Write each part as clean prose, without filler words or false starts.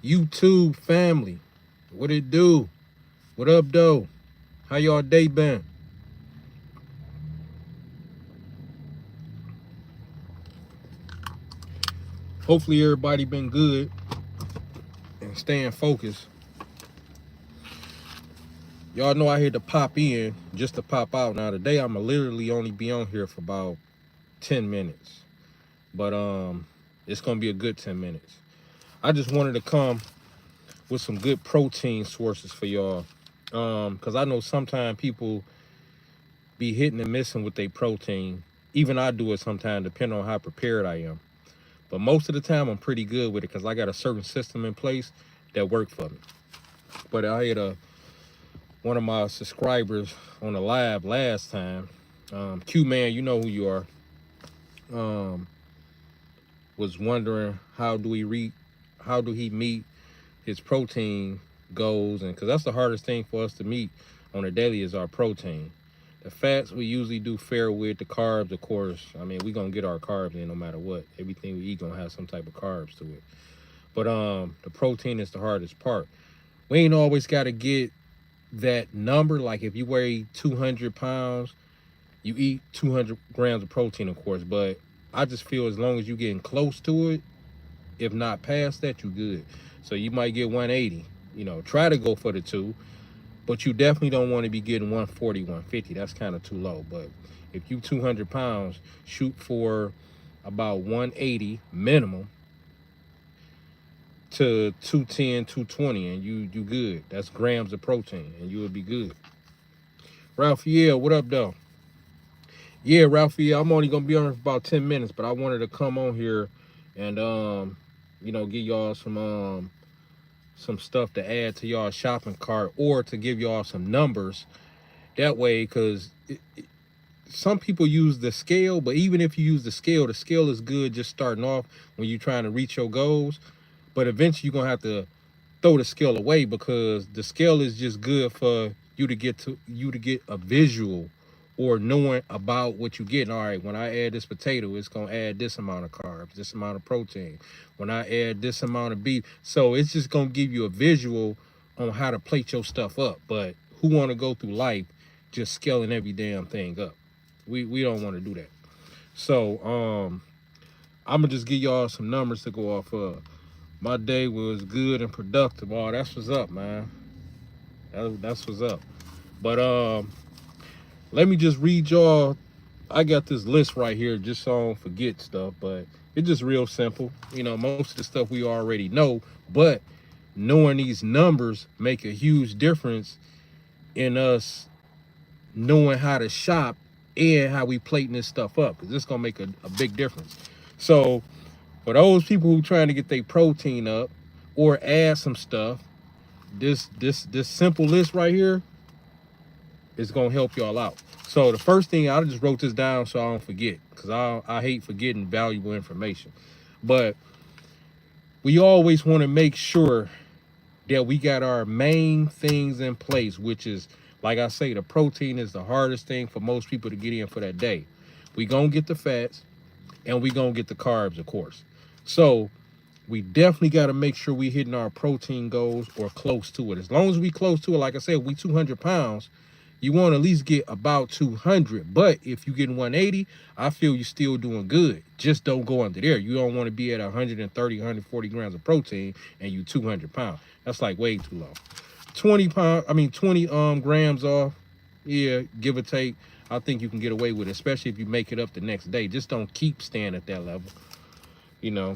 YouTube family, what it do? What up, though? How y'all day been? Hopefully everybody been good and staying focused. Y'all know I had to pop in just to pop out. Now today I'ma literally only be on here for about 10 minutes. But it's gonna be a good 10 minutes. I just wanted to come with some good protein sources for y'all. Cause I know sometimes people be hitting and missing with their protein. Even I do it sometimes, depending on how prepared I am. But most of the time, I'm pretty good with it because I got a certain system in place that worked for me. But I had one of my subscribers on the live last time. Q Man, you know who you are. Um, was wondering how do he meet his protein goals, and because that's the hardest thing for us to meet on a daily is our protein. The fats we usually do fair with. The carbs, of course. I mean, we gonna get our carbs in no matter what. Everything we eat gonna have some type of carbs to it. But the protein is the hardest part. We ain't always gotta get that number. Like if you weigh 200 pounds, you eat 200 grams of protein, of course. But I just feel as long as you getting close to it, if not past that, you good. So you might get 180. Try to go for the two, but you definitely don't want to be getting 140, 150. That's kind of too low. But if you 200 pounds, shoot for about 180 minimum to 210, 220, and you good. That's grams of protein, and you will be good. Raphael, what up, though? Yeah, Raphael, I'm only gonna be on here for about 10 minutes, but I wanted to come on here and give y'all some stuff to add to y'all shopping cart or to give y'all some numbers that way, because some people use the scale, but even if you use the scale is good just starting off when you're trying to reach your goals. But eventually you're gonna have to throw the scale away, because the scale is just good for you to get a visual or knowing about what you're getting. All right, when I add this potato, it's gonna add this amount of carbs, this amount of protein. When I add this amount of beef, so it's just gonna give you a visual on how to plate your stuff up. But who want to go through life just scaling every damn thing up? We don't want to do that. So I'm gonna just give y'all some numbers to go off of. My day was good and productive. Oh, that's what's up, man. That's what's up. But let me just read y'all. I got this list right here just so I don't forget stuff, but it's just real simple. Most of the stuff we already know, but knowing these numbers make a huge difference in us knowing how to shop and how we plating this stuff up, because it's gonna make a big difference. So for those people who trying to get their protein up or add some stuff, this simple list right here is gonna help y'all out. So the first thing, I just wrote this down so I don't forget, because I hate forgetting valuable information. But we always want to make sure that we got our main things in place, which is, like I say, the protein is the hardest thing for most people to get in for that day. We gonna get the fats and we gonna get the carbs, of course. So we definitely got to make sure we hitting our protein goals or close to it. As long as we close to it, like I said, we 200 pounds, you want to at least get about 200. But if you getting 180, I feel you're still doing good. Just don't go under there. You don't want to be at 130, 140 grams of protein and you 200 pounds. That's like way too low. 20 grams off, yeah, give or take. I think you can get away with it, especially if you make it up the next day. Just don't keep staying at that level, you know.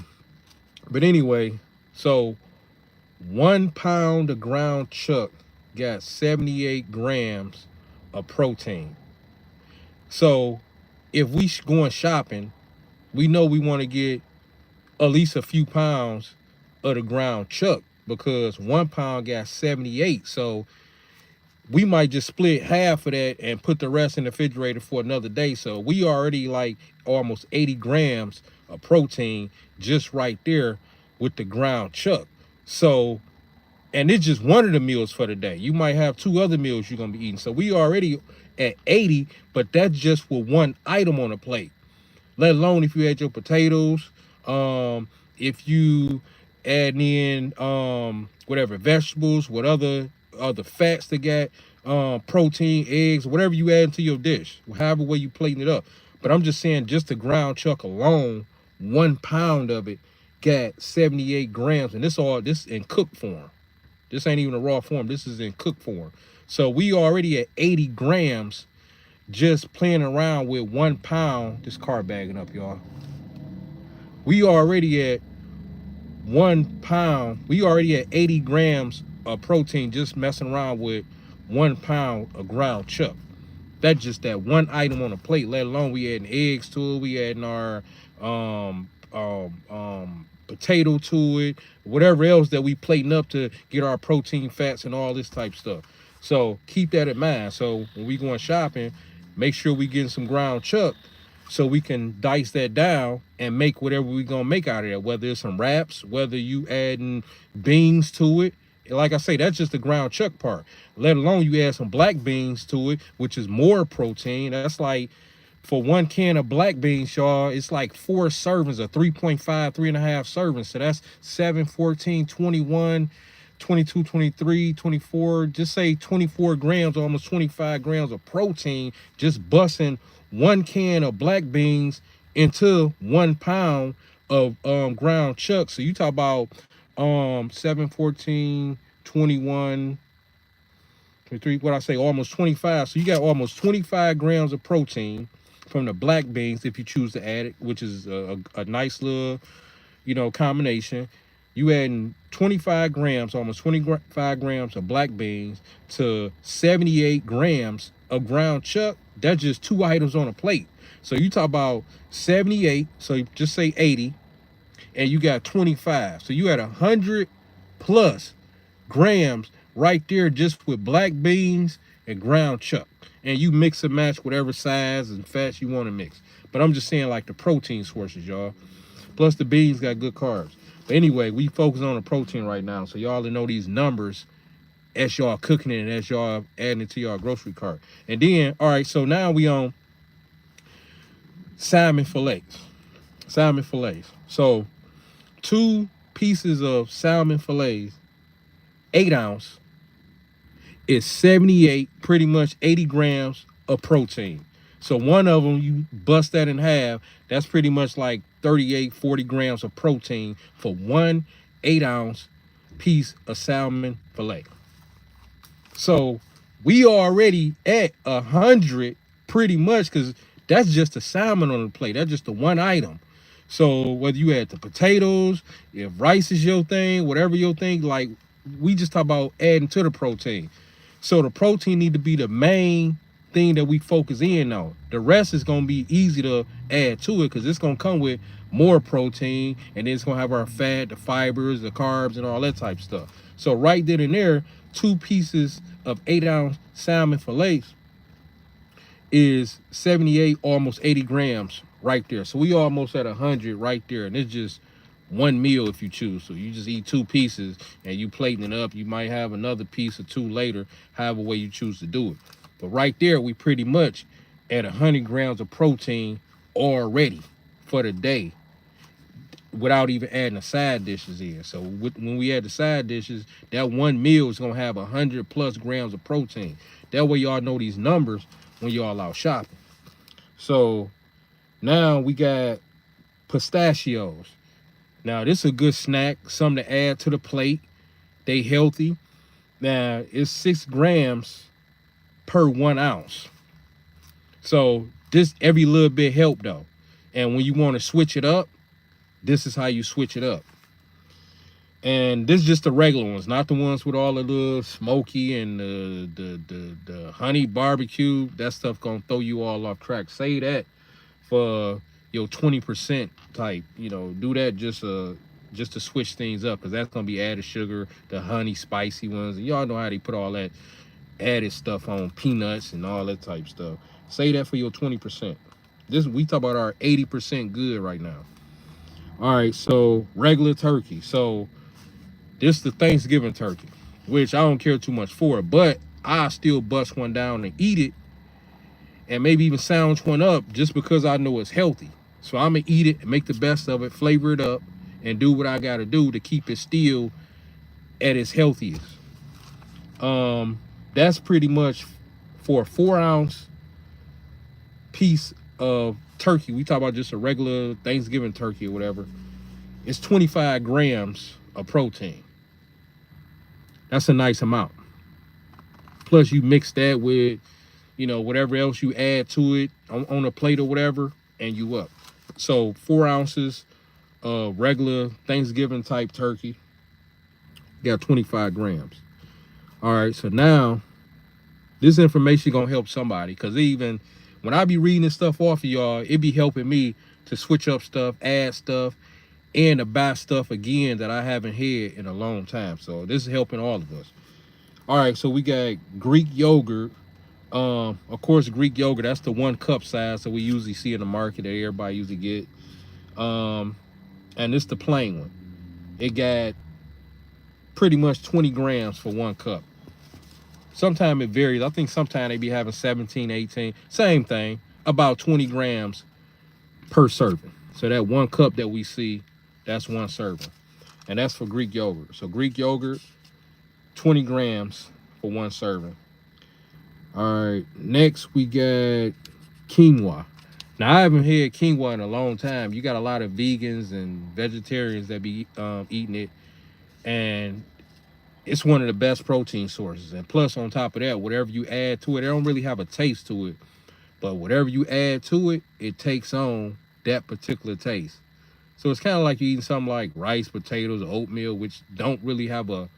But anyway, so 1 pound of ground chuck got 78 grams of protein. So if we going shopping, we know we want to get at least a few pounds of the ground chuck, because 1 pound got 78. So we might just split half of that and put the rest in the refrigerator for another day. So we already like almost 80 grams of protein just right there with the ground chuck. So, and it's just one of the meals for the day. You might have two other meals you're gonna be eating. So we already at 80, but that's just with one item on the plate. Let alone if you had your potatoes, if you adding in whatever vegetables, what other fats they got, protein, eggs, whatever you add into your dish, however way you plating it up. But I'm just saying, just the ground chuck alone, 1 pound of it got 78 grams, and this in cooked form. This ain't even a raw form. This is in cooked form. So we already at 80 grams just playing around with 1 pound. This car bagging up, y'all. We already at 1 pound. We already at 80 grams of protein just messing around with 1 pound of ground chuck. That's just that one item on the plate, let alone we adding eggs to it, we adding our potato to it, whatever else that we plating up to get our protein, fats, and all this type stuff. So keep that in mind. So when we going shopping, make sure we getting some ground chuck so we can dice that down and make whatever we gonna make out of that, whether it's some wraps, whether you adding beans to it. Like I say, that's just the ground chuck part. Let alone you add some black beans to it, which is more protein. That's like, for 1 can of black beans, y'all, it's like 4 servings of 3.5, 3.5 servings. So that's 7, 14, 21, 22, 23, 24, just say 24 grams, almost 25 grams of protein, just busting 1 can of black beans into 1 pound of ground chuck. So you talk about 7, 14, 21, 23, what I say, almost 25. So you got almost 25 grams of protein from the black beans if you choose to add it, which is a nice little, combination. You adding 25 grams, almost 25 grams of black beans to 78 grams of ground chuck. That's just 2 items on a plate. So you talk about 78, so just say 80, and you got 25. So you had 100 plus grams right there just with black beans and ground chuck. And you mix and match whatever size and fats you want to mix. But I'm just saying, like, the protein sources, y'all. Plus the beans got good carbs. But anyway, we focus on the protein right now. So y'all know these numbers as y'all cooking it and as y'all adding it to y'all grocery cart. And then, all right, so now we on salmon fillets. Salmon fillets. So 2 pieces of salmon fillets, 8 ounce, is 78, pretty much 80 grams of protein. So one of them, you bust that in half, that's pretty much like 38, 40 grams of protein for 1 8-ounce piece of salmon fillet. So we already at 100 pretty much, because that's just the salmon on the plate. That's just the one item. So whether you add the potatoes, if rice is your thing, whatever your thing, like, we just talk about adding to the protein. So the protein need to be the main thing that we focus in on. The rest is going to be easy to add to it because it's going to come with more protein, and then it's going to have our fat, the fibers, the carbs, and all that type of stuff. So right then and there, 2 pieces of 8-ounce salmon fillets is 78, almost 80 grams right there. So we almost at 100 right there, and it's just one meal if you choose. So you just eat 2 pieces and you plating it up. You might have another piece or 2 later, however way you choose to do it. But right there, we pretty much at 100 grams of protein already for the day without even adding the side dishes in. So when we add the side dishes, that one meal is gonna have 100 plus grams of protein. That way y'all know these numbers when y'all out shopping. So now we got pistachios. Now this is a good snack, something to add to the plate. They healthy. Now it's 6 grams per 1 ounce. So this every little bit help though. And when you want to switch it up, this is how you switch it up. And this is just the regular ones, not the ones with all the little smoky and the honey barbecue. That stuff gonna throw you all off track. Say that for your 20% type, do that just to switch things up, because that's gonna be added sugar, the honey spicy ones, and y'all know how they put all that added stuff on peanuts and all that type stuff. Say that for your 20%. We talk about our 80% good right now. All right, so regular turkey. So this is the Thanksgiving turkey, which I don't care too much for, but I still bust one down and eat it, and maybe even sandwich one up just because I know it's healthy. So I'm gonna eat it and make the best of it, flavor it up, and do what I gotta do to keep it still at its healthiest. That's pretty much for a 4-ounce piece of turkey. We talk about just a regular Thanksgiving turkey or whatever. It's 25 grams of protein. That's a nice amount. Plus you mix that with, whatever else you add to it on a plate or whatever, and you up. So 4 ounces of regular Thanksgiving type turkey, got 25 grams. All right, so now this information gonna help somebody, because even when I be reading this stuff off of y'all, it be helping me to switch up stuff, add stuff, and to buy stuff again that I haven't had in a long time. So this is helping all of us. All right, so we got Greek yogurt. Of course, Greek yogurt, that's the 1 cup size that we usually see in the market that everybody usually get. And it's the plain one. It got pretty much 20 grams for 1 cup. Sometimes it varies. I think sometimes they be having 17, 18, same thing, about 20 grams per serving. So that 1 cup that we see, that's 1 serving. And that's for Greek yogurt. So Greek yogurt, 20 grams for 1 serving. All right, next we got quinoa. Now, I haven't had quinoa in a long time. You got a lot of vegans and vegetarians that be eating it. And it's one of the best protein sources. And plus, on top of that, whatever you add to it, it don't really have a taste to it. But whatever you add to it, it takes on that particular taste. So it's kind of like you eating something like rice, potatoes, or oatmeal, which don't really have a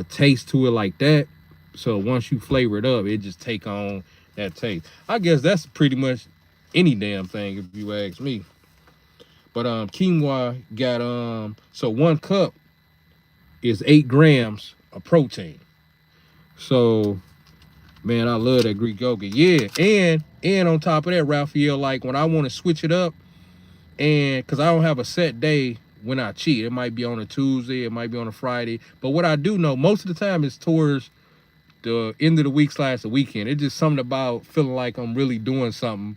taste to it like that. So once you flavor it up, it just take on that taste. I guess that's pretty much any damn thing if you ask me. But quinoa got so 1 cup is 8 grams of protein. So man, I love that Greek yogurt. Yeah, and on top of that, Raphael, like when I want to switch it up, and because I don't have a set day when I cheat, it might be on a Tuesday, it might be on a Friday. But what I do know, most of the time it's towards the end of the week / the weekend. It's just something about feeling like I'm really doing something,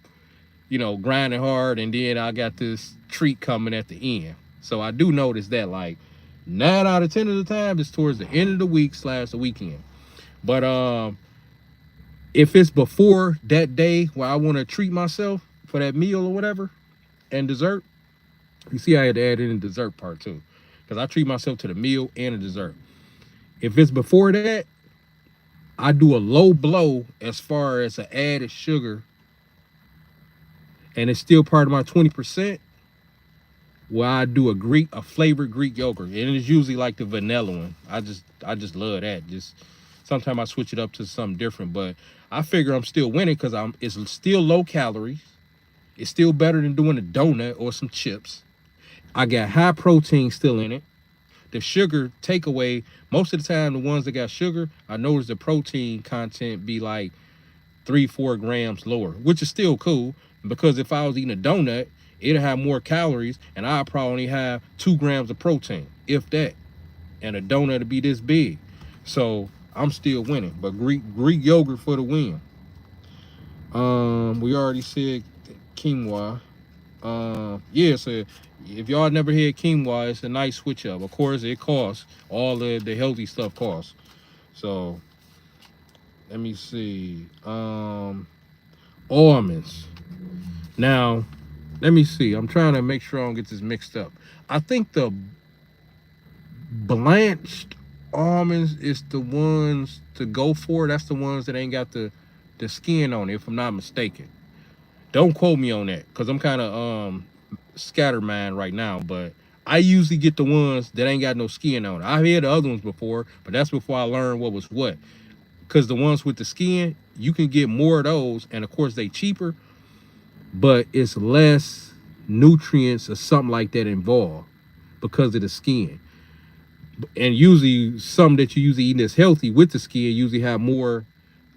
grinding hard, and then I got this treat coming at the end. So I do notice that like 9 out of 10 of the time it's towards the end of the week / the weekend. But if it's before that day where I want to treat myself for that meal or whatever and dessert, you see I had to add in the dessert part too, because I treat myself to the meal and the dessert. If it's before that, I do a low blow as far as an added sugar, and it's still part of my 20%, where I do a flavored Greek yogurt, and it's usually like the vanilla one. I just love that. Just sometimes I switch it up to something different, but I figure I'm still winning because it's still low calories. It's still better than doing a donut or some chips. I got high protein still in it. The sugar takeaway, most of the time, the ones that got sugar, I notice the protein content be like 3-4 grams lower, which is still cool, because if I was eating a donut, it'll have more calories, and I'll probably only have 2 grams of protein, if that. And a donut will be this big. So I'm still winning. But Greek yogurt for the win. We already said quinoa. Yeah, so if y'all never had quinoa, it's a nice switch up. Of course, it costs. All the healthy stuff costs. So let me see. Almonds. Now, let me see. I'm trying to make sure I don't get this mixed up. I think the blanched almonds is the ones to go for. That's the ones that ain't got the skin on it, if I'm not mistaken. Don't quote me on that, because I'm kind of scattermind right now, but I usually get the ones that ain't got no skin on it. I've had the other ones before, but that's before I learned what was what. Because the ones with the skin, you can get more of those, and of course they cheaper, but it's less nutrients or something like that involved because of the skin. And usually some that you usually eat that's healthy with the skin usually have more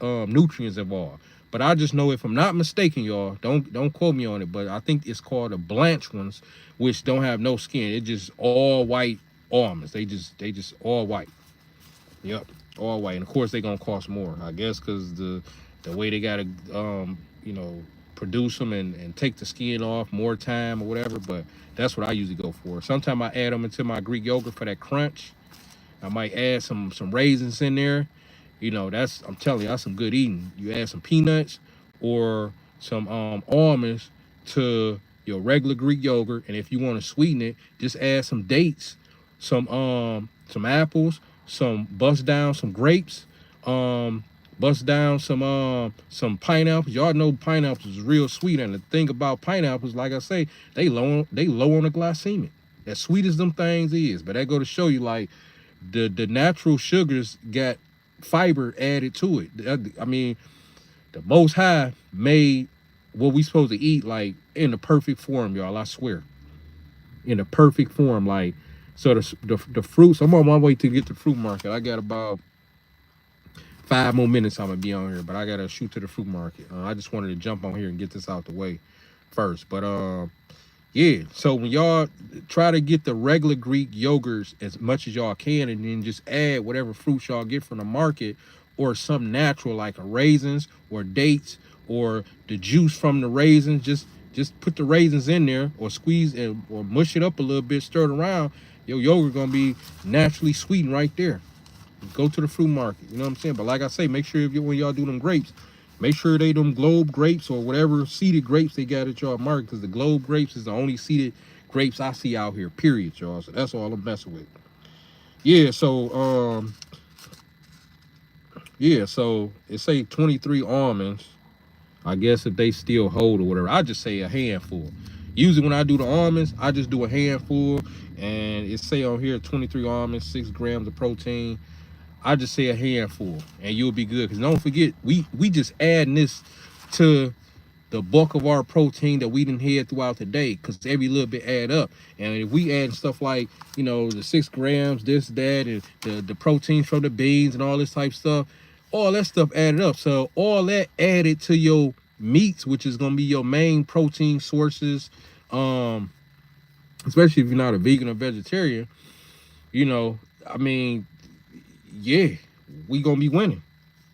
nutrients involved. But I just know, if I'm not mistaken, y'all, don't quote me on it, but I think it's called the blanched ones, which don't have no skin. It's just all white almonds. They just all white. Yep, all white. And of course they gonna cost more, I guess, because the way they gotta produce them and take the skin off, more time or whatever. But that's what I usually go for. Sometimes I add them into my Greek yogurt for that crunch. I might add some raisins in there. You know, that's, I'm telling you, that's some good eating. You add some peanuts or some almonds to your regular Greek yogurt, and if you want to sweeten it, just add some dates, some apples, some bust down some grapes, bust down some pineapples. Y'all know pineapples is real sweet, and the thing about pineapples, like I say, they low on the glycemic. As sweet as them things is, but that go to show you, like, the natural sugars got fiber added to it. I mean, the Most High made what we supposed to eat, like, in the perfect form, y'all. I swear, in the perfect form. Like, so the fruits. I'm on my way to get to the fruit market. I got about 5 more minutes. I'm gonna be on here, but I gotta shoot to the fruit market. I just wanted to jump on here and get this out the way first. But yeah, so when y'all try to get the regular Greek yogurts as much as y'all can, and then just add whatever fruits y'all get from the market, or some natural like a raisins or dates or the juice from the raisins. Just put the raisins in there, or squeeze and or mush it up a little bit, stir it around. Your yogurt gonna be naturally sweetened right there. Go to the fruit market, you know what I'm saying? But like I say, make sure when y'all do them grapes, make sure they them Globe grapes or whatever seeded grapes they got at y'all market, because the Globe grapes is the only seeded grapes I see out here, period, y'all. So that's all I'm messing with. Yeah, so it say 23 almonds. I guess if they still hold or whatever, I just say a handful. Usually when I do the almonds, I just do a handful, and it say on here 23 almonds, 6 grams of protein. I just say a handful, and you'll be good. Because don't forget, we just adding this to the bulk of our protein that we didn't had throughout the day, because every little bit add up. And if we add stuff like, you know, the 6 grams, this, that, and the proteins from the beans and all this type of stuff, all that stuff added up. So all that added to your meats, which is gonna be your main protein sources, especially if you're not a vegan or vegetarian, you know, I mean, yeah, we gonna be winning.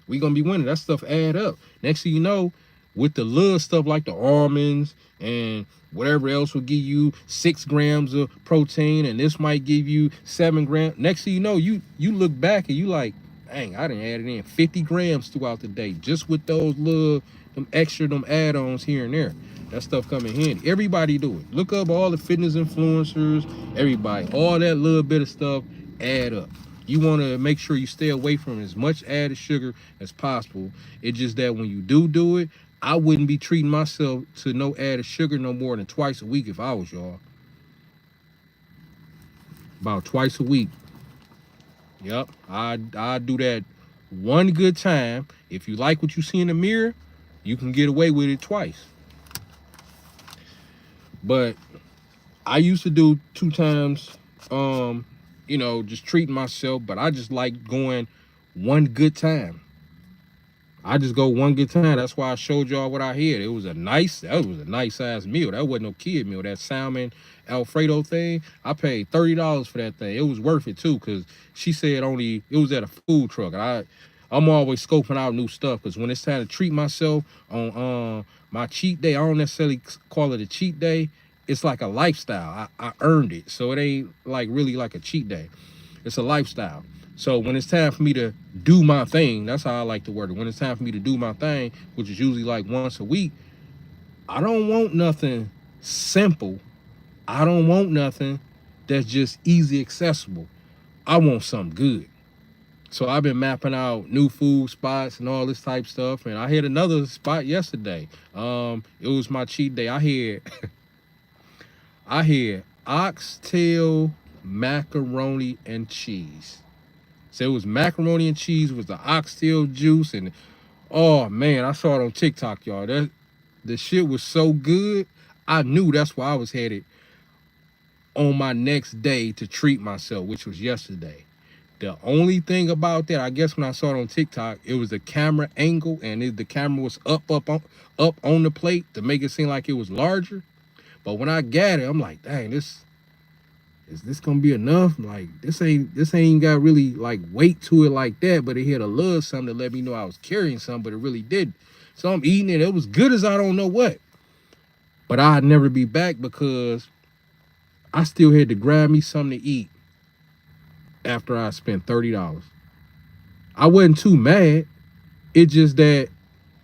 We gonna be winning. That stuff add up. Next thing you know, with the little stuff like the almonds and whatever else will give you 6 grams of protein, and this might give you 7 grams. Next thing you know, you look back and you like, dang, I done added in 50 grams throughout the day just with those little them add-ons here and there. That stuff come in handy. Everybody do it. Look up all the fitness influencers, everybody. All that little bit of stuff add up. You want to make sure you stay away from as much added sugar as possible. It's just that when you do it, I wouldn't be treating myself to no added sugar no more than twice a week if I was y'all. About twice a week. Yep, I do that one good time. If you like what you see in the mirror, you can get away with it twice. But I used to do 2 times, you know, just treating myself, but I just like going one good time. I just go one good time. That's why I showed y'all what I had. That was a nice size meal. That wasn't no kid meal. That salmon Alfredo thing, I paid $30 for that thing. It was worth it too, because she said it was at a food truck. And I'm always scoping out new stuff, because when it's time to treat myself on my cheat day, I don't necessarily call it a cheat day. It's like a lifestyle. I earned it. So it ain't like really like a cheat day. It's a lifestyle. So when it's time for me to do my thing, that's how I like to word it. When it's time for me to do my thing, which is usually like once a week, I don't want nothing simple. I don't want nothing that's just easy accessible. I want something good. So I've been mapping out new food spots and all this type stuff. And I hit another spot yesterday. It was my cheat day. I had oxtail, macaroni, and cheese. So it was macaroni and cheese with the oxtail juice, and oh man, I saw it on TikTok, y'all. The shit was so good. I knew that's why I was headed on my next day to treat myself, which was yesterday. The only thing about that, I guess when I saw it on TikTok, it was the camera angle, and the camera was up on the plate to make it seem like it was larger. But when I got it, I'm like, dang, is this gonna be enough? Like, this ain't got really like weight to it like that, but it had a little something to let me know I was carrying something, but it really didn't. So I'm eating it. It was good as I don't know what. But I'd never be back because I still had to grab me something to eat after I spent $30. I wasn't too mad. It's just that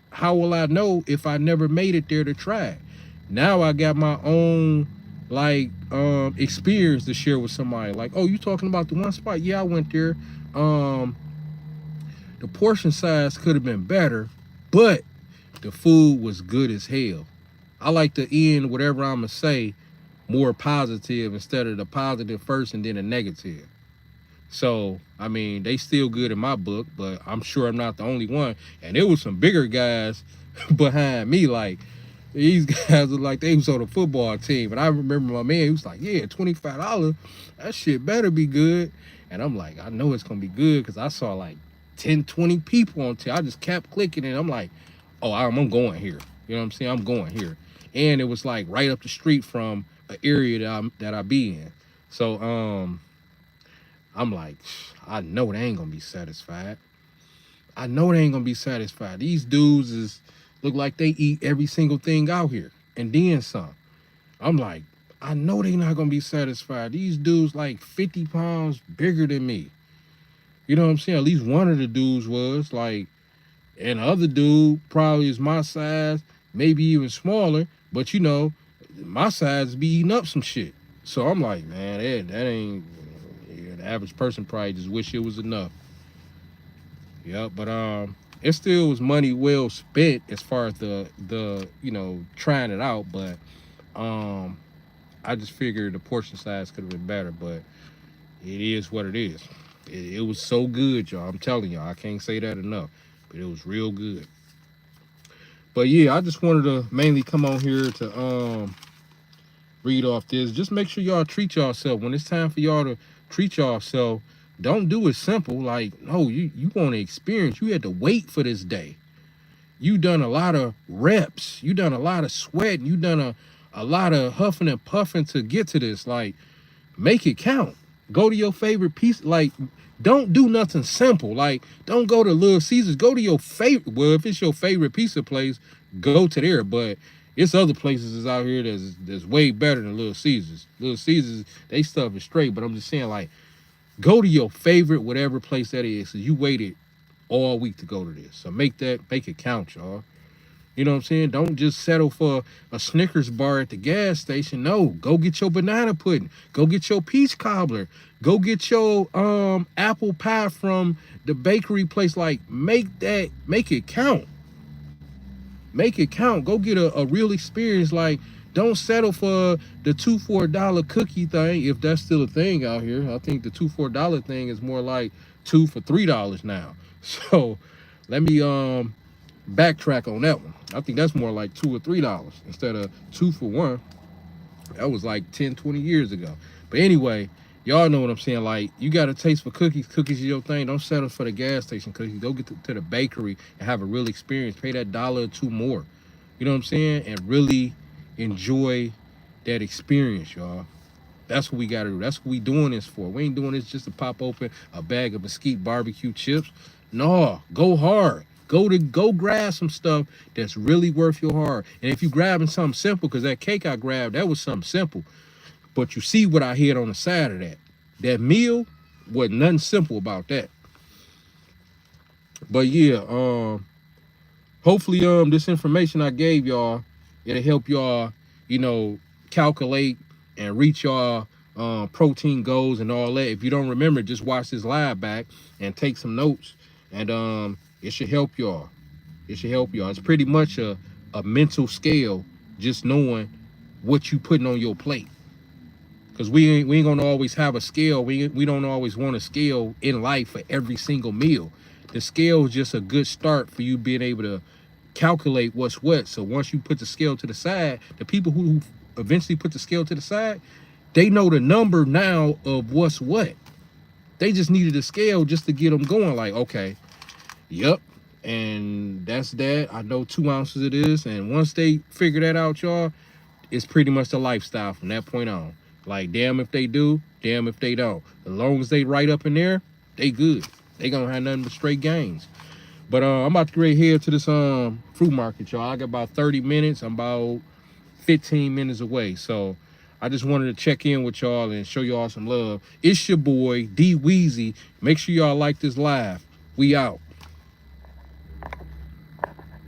how will I know if I never made it there to try it? Now I got my own like experience to share with somebody. Like, oh, you talking about the one spot? Yeah, I went there. Um, the portion size could have been better, but the food was good as hell. I like to end whatever I'm gonna say more positive instead of the positive first and then the negative. So, I mean, they still good in my book, but I'm sure I'm not the only one. And there was some bigger guys behind me, like these guys were like they was on a football team. And I remember my man, he was like, yeah, $25, that shit better be good. And I'm like, I know it's gonna be good because I saw like 10, 20 people on TV. I just kept clicking and I'm like, oh, I'm going here. You know what I'm saying? I'm going here. And it was like right up the street from an area that I be in. So I'm like, I know they ain't gonna be satisfied. I know they ain't gonna be satisfied. These dudes look like they eat every single thing out here and then some. I'm like, I know they not gonna be satisfied. These dudes like 50 pounds bigger than me. You know what I'm saying? At least one of the dudes was like, and the other dude probably is my size, maybe even smaller, but you know, my size be eating up some shit. So I'm like, man, that ain't, yeah, the average person probably just wish it was enough. Yeah, but it still was money well spent as far as the you know trying it out. But I just figured the portion size could have been better. But it is what it is. It was so good, y'all. I'm telling y'all, I can't say that enough. But it was real good. But yeah, I just wanted to mainly come on here to read off this. Just make sure y'all treat yourself when it's time for y'all to treat yourself. Don't do it simple. Like, no, you want to experience. You had to wait for this day. You done a lot of reps. You done a lot of sweating. You done a lot of huffing and puffing to get to this. Like, make it count. Go to your favorite piece. Like, don't do nothing simple. Like, don't go to Little Caesars. Go to your favorite. Well, if it's your favorite pizza place, go to there. But it's other places out here that's way better than Little Caesars. Little Caesars, they stuff is straight. But I'm just saying, like, go to your favorite whatever place that is. So you waited all week to go to this. So make it count, y'all. You know what I'm saying? Don't just settle for a Snickers bar at the gas station. No, go get your banana pudding. Go get your peach cobbler. Go get your apple pie from the bakery place. Like, make it count. Make it count. Go get a real experience. Like, don't settle for the $2 for $1 cookie thing, if that's still a thing out here. I think the $2 for $1 thing is more like $2 for $3 now. So let me backtrack on that one. I think that's more like $2 or $3 instead of 2 for 1. That was like 10, 20 years ago. But anyway, y'all know what I'm saying. Like, you got a taste for cookies. Cookies is your thing. Don't settle for the gas station cookies. Go get to the bakery and have a real experience. Pay that $1 or $2 more. You know what I'm saying? And really enjoy that experience, y'all. That's what we got to do. That's what we doing this for. We ain't doing this just to pop open a bag of Mesquite barbecue chips. No, go hard. Go grab some stuff that's really worth your hard. And if you grabbing something simple, because that cake I grabbed, that was something simple. But you see what I had on the side of that. That meal wasn't nothing simple about that. But yeah, hopefully this information I gave y'all, it'll help y'all, you know, calculate and reach y'all protein goals and all that. If you don't remember, just watch this live back and take some notes, and it should help y'all. It should help y'all. It's pretty much a mental scale, just knowing what you putting on your plate. Because we ain't gonna always have a scale. We don't always want a scale in life for every single meal. The scale is just a good start for you being able to calculate what's what. So once you put the scale to the side, the people who eventually put the scale to the side, they know the number now of what's what. They just needed a scale just to get them going. Like, okay, yep, and that's that. I know 2 ounces it is. And once they figure that out, y'all, it's pretty much the lifestyle from that point on. Like, damn if they do, damn if they don't. As long as they right up in there, they good. They gonna have nothing but straight gains. But I'm about to head to this fruit market, y'all. I got about 30 minutes. I'm about 15 minutes away. So I just wanted to check in with y'all and show y'all some love. It's your boy D Weezy. Make sure y'all like this live. We out.